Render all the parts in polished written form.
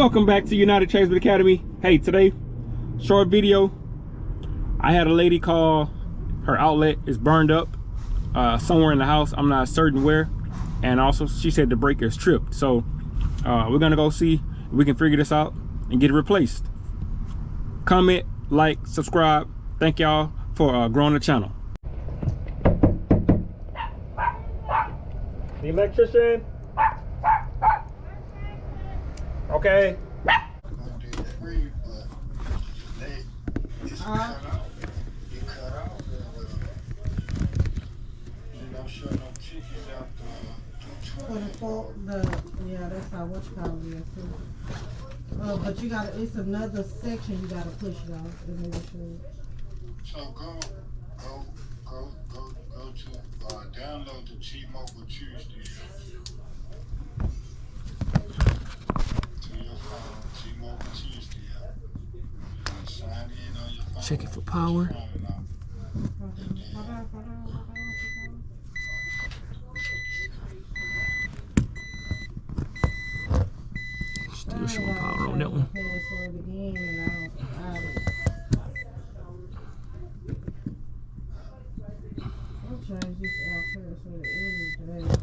Welcome back to United Tradesman Academy. Hey, today, short video. I had a lady call, her outlet is burned up somewhere in the house. I'm not certain where. And also, she said the breaker is tripped. So we're gonna go see if we can figure this out and get it replaced. Comment, like, subscribe. Thank y'all for growing the channel. The electrician. Okay. Yeah, that's how what you call it too. But you gotta, it's another section you gotta push it off and make sure. So go to download the T-Mobile Tuesday to your phone, T-Mobile Tuesday app. Sign in on your phone. Check it for power. Still showing power on that one. I'll change this out here so the end of the day.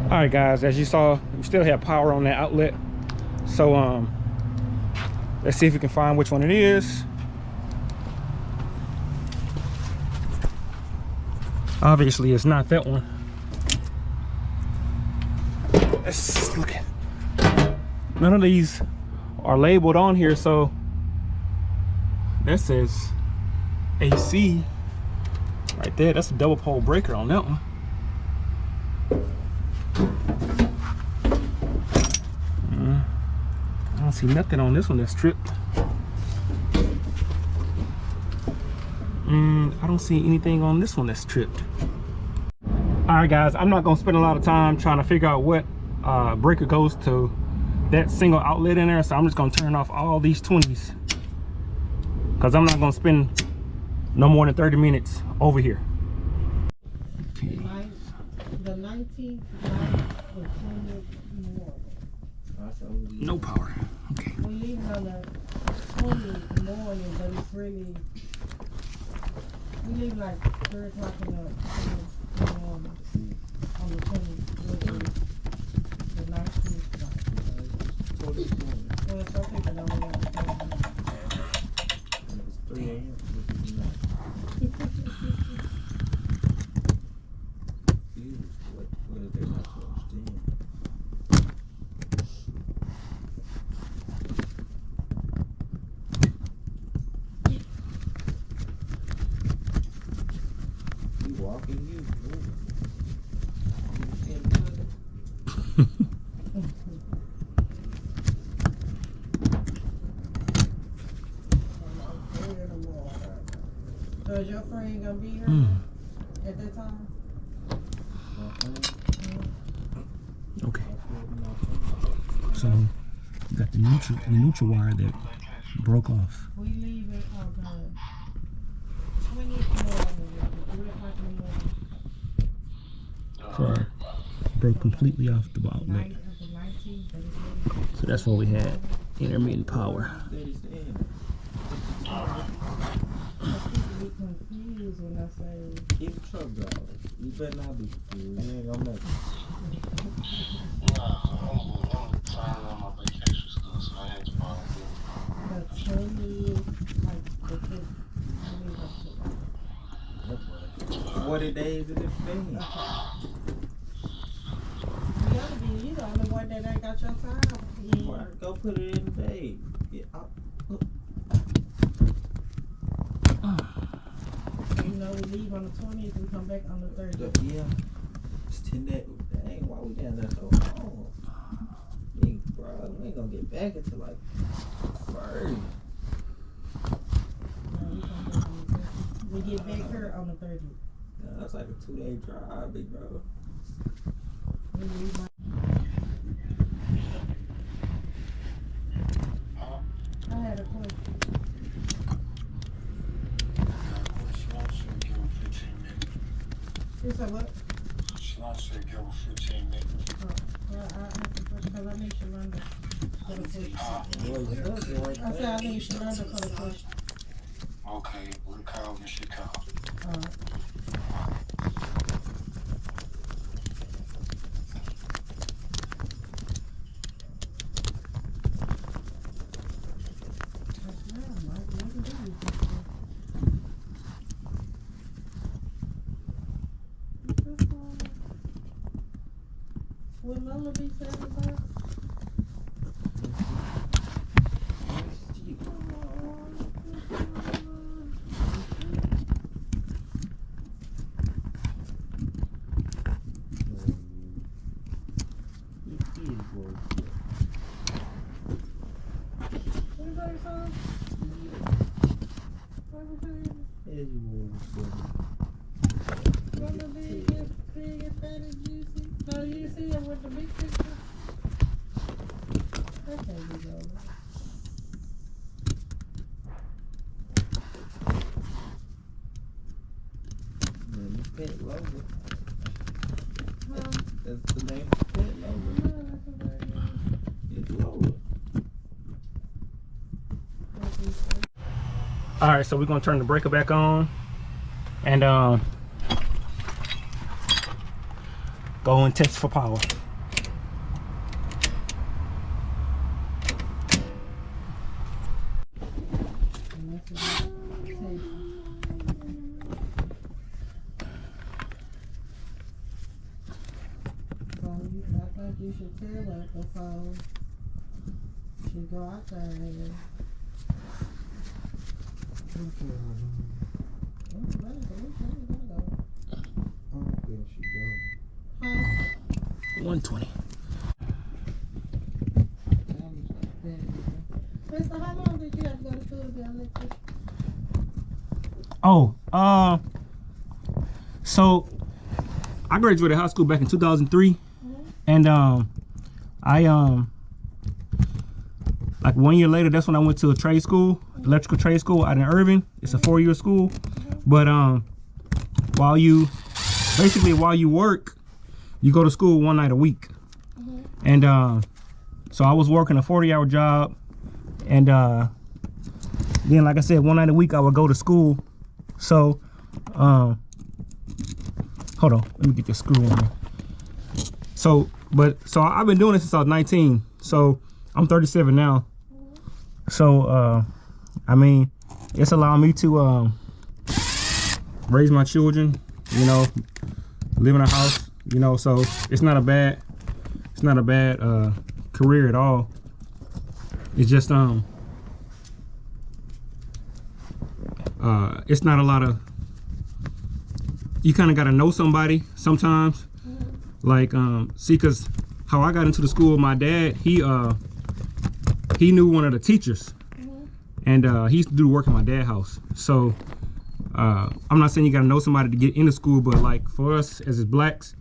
All right, guys, as you saw, we still have power on that outlet. So let's see if we can find which one it is. Obviously, it's not that one. Let's look at. None of these are labeled on here, so that says AC right there. That's a double pole breaker on that one. I don't see nothing on this one that's tripped. I don't see anything on this one that's tripped. All right, guys, I'm not gonna spend a lot of time trying to figure out what breaker goes to that single outlet in there, so I'm just gonna turn off all these 20s because I'm not gonna spend no more than 30 minutes over here. Okay. The 19th no power. Okay. We leave it on the 20th morning, but it's really, we leave like 3 o'clock in the morning on the 20th, the 19th. Well, some people don't know. It's 3 a.m. What if they're not to understand? You walking, you So is your friend gonna be here at that time? Okay. So you got the neutral wire that broke off. We leave it on the 20th morning, 3 o'clock in the morning. So broke completely off the outlet. Night of the 19th, but it's really, So that's what we had. Intermittent power. steady stand. people get confused when I say, Keep the truck driving. You better not be confused. You ain't gonna make it. I'm trying on my vacation stuff, so I had to follow through. the 20th, like the 5th. 40 days in advance. You gotta be, you the only one that ain't got your time. Why? Go put it in the day. Yeah, You know, we leave on the 20th, we come back on the 30th. yeah. It's 10 days. Dang, why we down there so long? Bro, we ain't gonna get back until like 30. We get back here on the 30th. That's like a 2-day drive, big bro. We leave on- I had a question. Give him 15 minutes. You said what? Slow I said give her 15 minutes. Well, I have to push because I need Shalonda for the push. I said I need Shalonda for the push. Okay, we'll call when she calls. Would Lola be satisfied? Anybody saw? Lola big and fat and juicy. No, you see her with the big picture? That can't be Lola. Pet logo. Huh? That's the name of the pet logo. No, that's what that is. It's logo. All right, so we're gonna turn the breaker back on and go and test for power. I think you should tell her before she go out there. I don't think she does. 120. Mister, how long did you have to go to school to be an electrician? Oh, so I graduated high school back in 2003, and like 1 year later, that's when I went to a trade school, electrical trade school out in Irving. It's a 4-year school, but while you work, you go to school 1 night a week, and so I was working a 40-hour job, and then, like I said, 1 night a week I would go to school. So hold on, let me get this screw on. So I've been doing this since I was 19, so I'm 37 now. So I mean, it's allowed me to raise my children, you know, live in a house, you know, so it's not a bad career at all. It's just it's not a lot of, you kind of got to know somebody sometimes. Like see, cause how I got into the school, my dad, he knew one of the teachers, and he used to do work in my dad's house. So I'm not saying you got to know somebody to get into school, but like for us as blacks,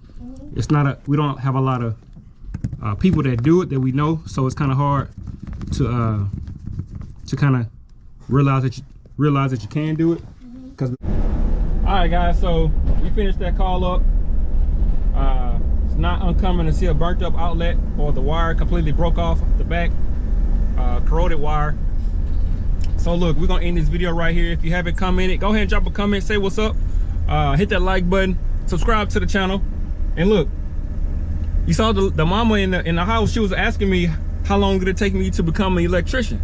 it's not we don't have a lot of people that do it that we know, so it's kind of hard to kind of realize that you can do it. Cause all right, guys, so we finished that call up. It's not uncommon to see a burnt up outlet or the wire completely broke off the back, corroded wire. So look, we're gonna end this video right here. If you haven't commented, go ahead and drop a comment, say what's up, hit that like button, subscribe to the channel. And look, you saw the mama in the house. She was asking me how long did it take me to become an electrician.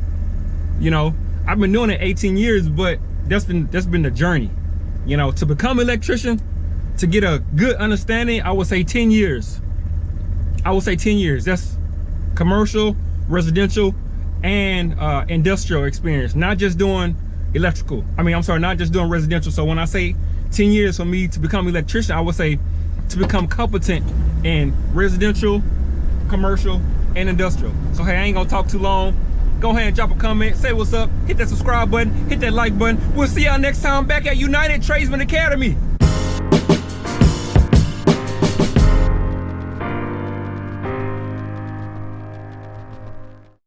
You know, I've been doing it 18 years, but that's been the journey. You know, to become an electrician, to get a good understanding, I would say 10 years. I would say 10 years. That's commercial, residential, and industrial experience. Not just doing electrical. Not just doing residential. So when I say 10 years for me to become an electrician, I would say to become competent in residential, commercial, and industrial. So hey, I ain't gonna talk too long. Go ahead and drop a comment, say what's up, hit that subscribe button, hit that like button. We'll see y'all next time back at United Tradesman Academy.